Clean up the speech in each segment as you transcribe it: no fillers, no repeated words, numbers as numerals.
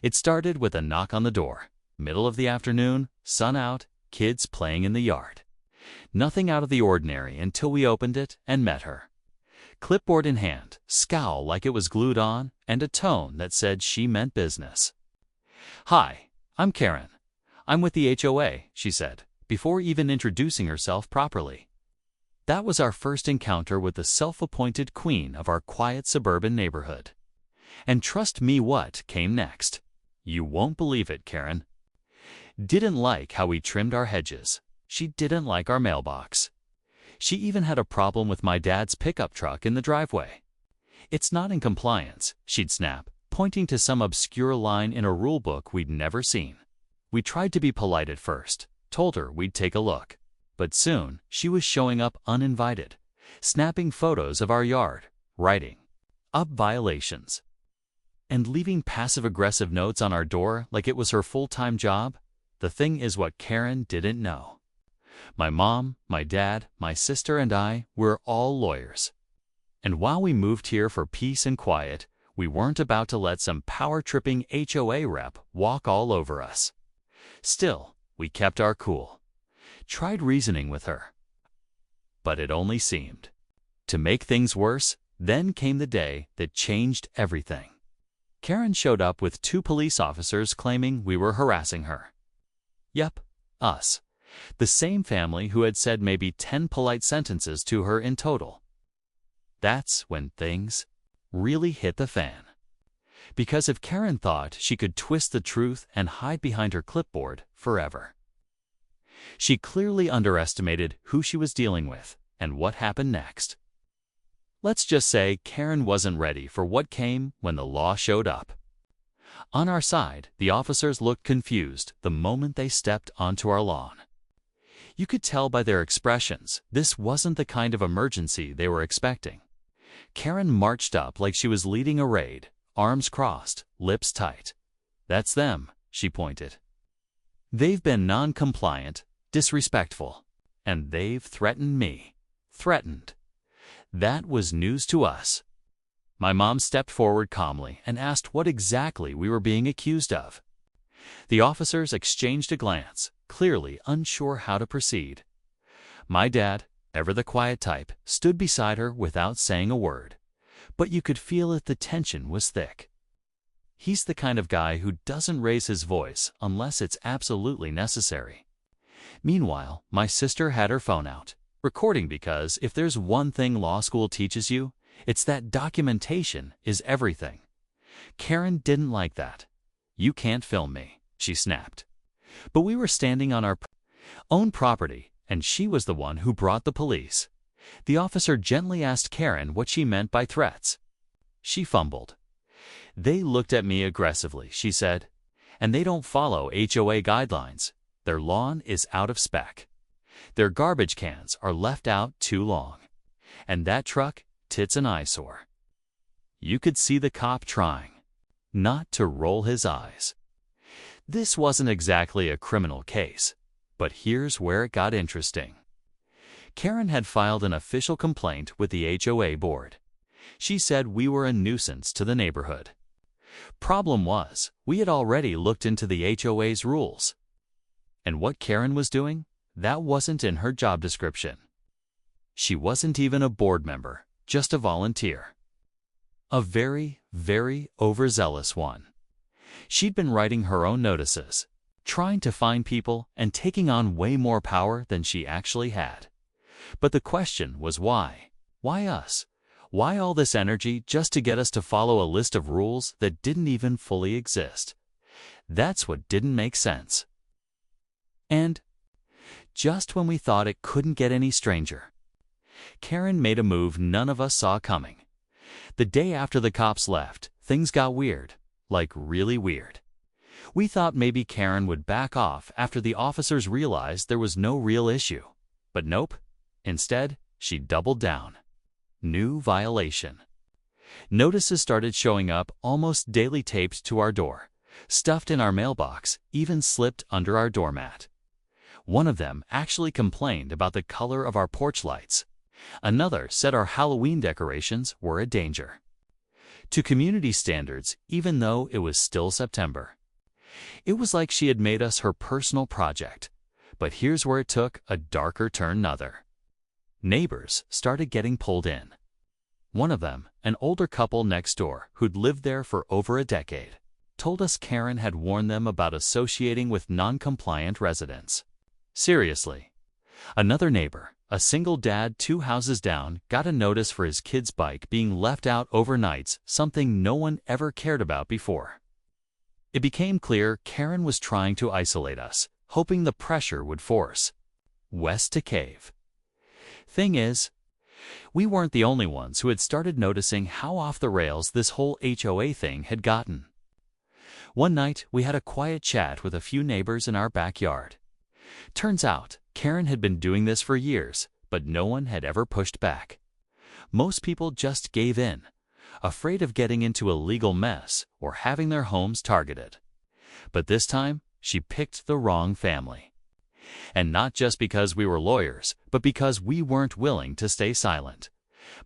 It started with a knock on the door. Middle of the afternoon, sun out, kids playing in the yard. Nothing out of the ordinary until we opened it and met her. Clipboard in hand, scowl like it was glued on, and a tone that said she meant business. "Hi, I'm Karen. I'm with the HOA," she said, before even introducing herself properly. That was our first encounter with the self-appointed queen of our quiet suburban neighborhood. And trust me, what came next? You won't believe it, Karen. Didn't like how we trimmed our hedges. She didn't like our mailbox. She even had a problem with my dad's pickup truck in the driveway. "It's not in compliance," she'd snap, pointing to some obscure line in a rule book we'd never seen. We tried to be polite at first, told her we'd take a look. But soon, she was showing up uninvited, snapping photos of our yard, writing up violations, and leaving passive-aggressive notes on our door like it was her full-time job. The thing is, what Karen didn't know: my mom, my dad, my sister, and I were all lawyers. And while we moved here for peace and quiet, we weren't about to let some power-tripping HOA rep walk all over us. Still, we kept our cool. Tried reasoning with her. But it only seemed. To make things worse, then came the day that changed everything. Karen showed up with 2 police officers claiming we were harassing her. Yep, us. The same family who had said maybe 10 polite sentences to her in total. That's when things really hit the fan. Because if Karen thought she could twist the truth and hide behind her clipboard forever, she clearly underestimated who she was dealing with and what happened next. Let's just say Karen wasn't ready for what came when the law showed up. On our side, the officers looked confused the moment they stepped onto our lawn. You could tell by their expressions this wasn't the kind of emergency they were expecting. Karen marched up like she was leading a raid, arms crossed, lips tight. "That's them," she pointed. "They've been non-compliant, disrespectful, and they've threatened me." Threatened. That was news to us. My mom stepped forward calmly and asked what exactly we were being accused of. The officers exchanged a glance, clearly unsure how to proceed. My dad, ever the quiet type, stood beside her without saying a word, but you could feel it, the tension was thick. He's the kind of guy who doesn't raise his voice unless it's absolutely necessary. Meanwhile, my sister had her phone out, recording, because if there's one thing law school teaches you, it's that documentation is everything. Karen didn't like that. "You can't film me," she snapped. But we were standing on our own property, and she was the one who brought the police. The officer gently asked Karen what she meant by threats. She fumbled. "They looked at me aggressively," she said, "and they don't follow HOA guidelines. Their lawn is out of spec. Their garbage cans are left out too long. And that truck, it's an eyesore." You could see the cop trying not to roll his eyes. This wasn't exactly a criminal case, but here's where it got interesting. Karen had filed an official complaint with the HOA board. She said we were a nuisance to the neighborhood. Problem was, we had already looked into the HOA's rules. And what Karen was doing, that wasn't in her job description. She wasn't even a board member, just a volunteer. A very, very overzealous one. She'd been writing her own notices, trying to find people, and taking on way more power than she actually had. But the question was why? Why us? Why all this energy just to get us to follow a list of rules that didn't even fully exist? That's what didn't make sense. And just when we thought it couldn't get any stranger, Karen made a move none of us saw coming. The day after the cops left, things got weird, like really weird. We thought maybe Karen would back off after the officers realized there was no real issue. But nope. Instead, she doubled down. New violation. Notices started showing up almost daily, taped to our door, stuffed in our mailbox, even slipped under our doormat. One of them actually complained about the color of our porch lights. Another said our Halloween decorations were a danger. to community standards, even though it was still September. It was like she had made us her personal project. But here's where it took a darker turn. Neighbors started getting pulled in. One of them, an older couple next door who'd lived there for over a decade, told us Karen had warned them about associating with non-compliant residents. Seriously. Another neighbor, a single dad 2 houses down, got a notice for his kid's bike being left out overnights, something no one ever cared about before. It became clear Karen was trying to isolate us, hoping the pressure would force Wes to cave. Thing is, we weren't the only ones who had started noticing how off the rails this whole HOA thing had gotten. One night, we had a quiet chat with a few neighbors in our backyard. Turns out, Karen had been doing this for years, but no one had ever pushed back. Most people just gave in, afraid of getting into a legal mess or having their homes targeted. But this time, she picked the wrong family. And not just because we were lawyers, but because we weren't willing to stay silent.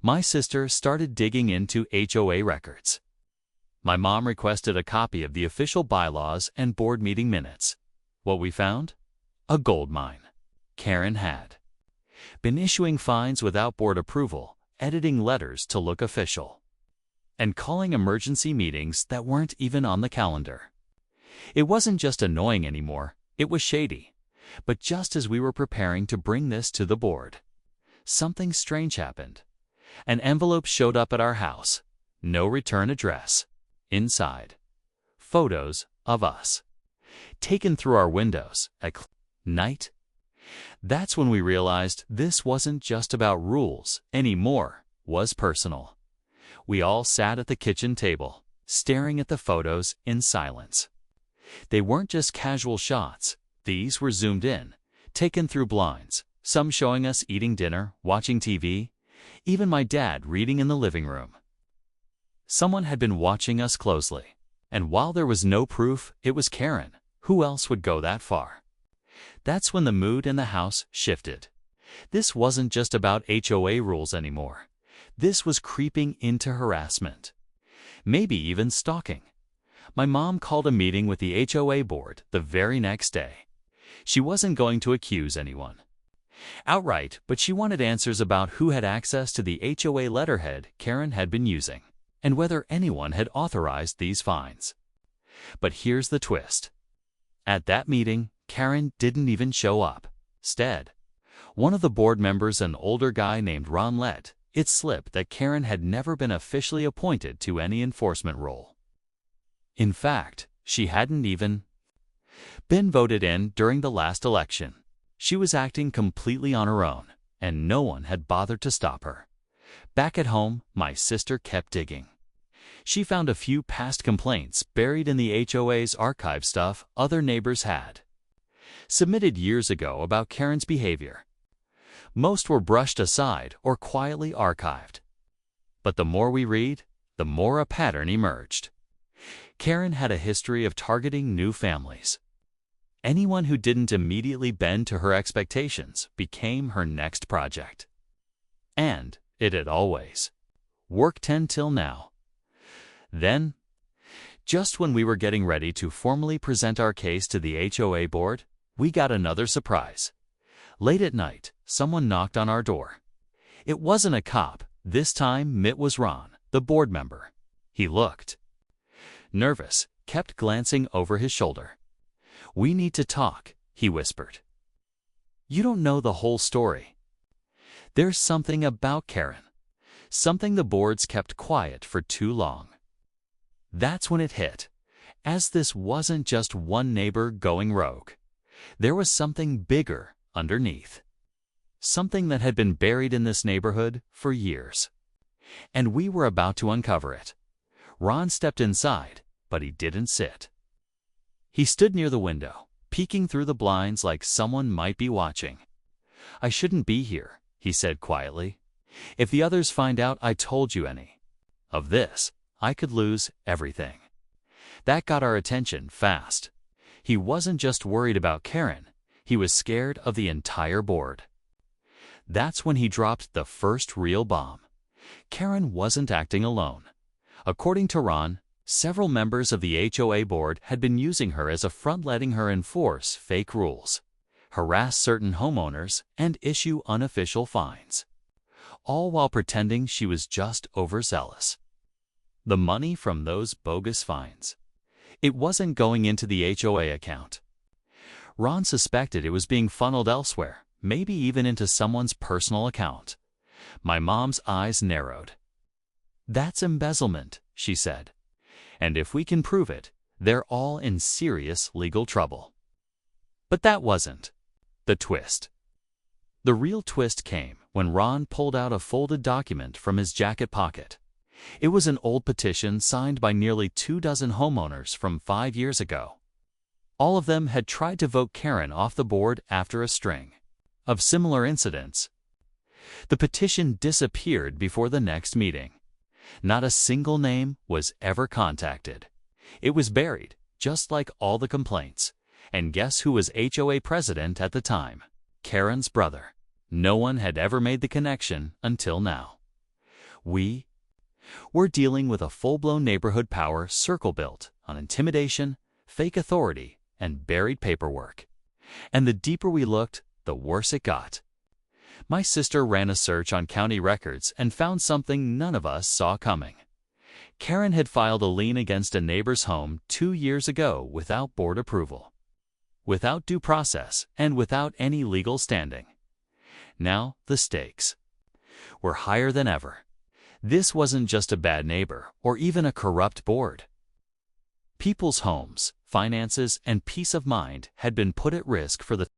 My sister started digging into HOA records. My mom requested a copy of the official bylaws and board meeting minutes. What we found? A goldmine. Karen had been issuing fines without board approval, editing letters to look official, and calling emergency meetings that weren't even on the calendar. It wasn't just annoying anymore, it was shady. But just as we were preparing to bring this to the board, something strange happened. An envelope showed up at our house. No return address. Inside, photos of us, taken through our windows at night. That's when we realized this wasn't just about rules anymore, was personal. We all sat at the kitchen table, staring at the photos in silence. They weren't just casual shots. These were zoomed in, taken through blinds, some showing us eating dinner, watching TV, even my dad reading in the living room. Someone had been watching us closely, and while there was no proof it was Karen, who else would go that far? That's when the mood in the house shifted. This wasn't just about HOA rules anymore. This was creeping into harassment. Maybe even stalking. My mom called a meeting with the HOA board the very next day. She wasn't going to accuse anyone outright, but she wanted answers about who had access to the HOA letterhead Karen had been using, and whether anyone had authorized these fines. But here's the twist. At that meeting, Karen didn't even show up. Instead, one of the board members, an older guy named Ron, let it slip that Karen had never been officially appointed to any enforcement role. In fact, she hadn't even been voted in during the last election. She was acting completely on her own, and no one had bothered to stop her. Back at home, my sister kept digging. She found a few past complaints buried in the HOA's archive, stuff other neighbors had submitted years ago about Karen's behavior. Most were brushed aside or quietly archived. But the more we read, the more a pattern emerged. Karen had a history of targeting new families. Anyone who didn't immediately bend to her expectations became her next project. And it had always worked until now. Then, just when we were getting ready to formally present our case to the HOA board, we got another surprise. Late at night, someone knocked on our door. It wasn't a cop. This time it was Ron, the board member. He looked nervous, kept glancing over his shoulder. "We need to talk," he whispered. "You don't know the whole story. There's something about Karen. Something the boards kept quiet for too long." That's when it hit. As this wasn't just one neighbor going rogue. There was something bigger underneath. Something that had been buried in this neighborhood for years. And we were about to uncover it. Ron stepped inside, but he didn't sit. He stood near the window, peeking through the blinds like someone might be watching. "I shouldn't be here," he said quietly. "If the others find out I told you any of this, I could lose everything." That got our attention fast. He wasn't just worried about Karen, he was scared of the entire board. That's when he dropped the first real bomb. Karen wasn't acting alone. According to Ron, several members of the HOA board had been using her as a front, letting her enforce fake rules, harass certain homeowners, and issue unofficial fines, all while pretending she was just overzealous. The money from those bogus fines, it wasn't going into the HOA account. Ron suspected it was being funneled elsewhere, maybe even into someone's personal account. My mom's eyes narrowed. "That's embezzlement," she said. "And if we can prove it, they're all in serious legal trouble." But that wasn't the twist. The real twist came when Ron pulled out a folded document from his jacket pocket. It was an old petition signed by nearly 24 homeowners from 5 years ago. All of them had tried to vote Karen off the board after a string of similar incidents. The petition disappeared before the next meeting. Not a single name was ever contacted. It was buried, just like all the complaints. And guess who was HOA president at the time? Karen's brother. No one had ever made the connection until now. We're dealing with a full-blown neighborhood power circle built on intimidation, fake authority, and buried paperwork. And the deeper we looked, the worse it got. My sister ran a search on county records and found something none of us saw coming. Karen had filed a lien against a neighbor's home 2 years ago without board approval, without due process, and without any legal standing. Now the stakes were higher than ever. This wasn't just a bad neighbor or even a corrupt board. People's homes, finances, and peace of mind had been put at risk for the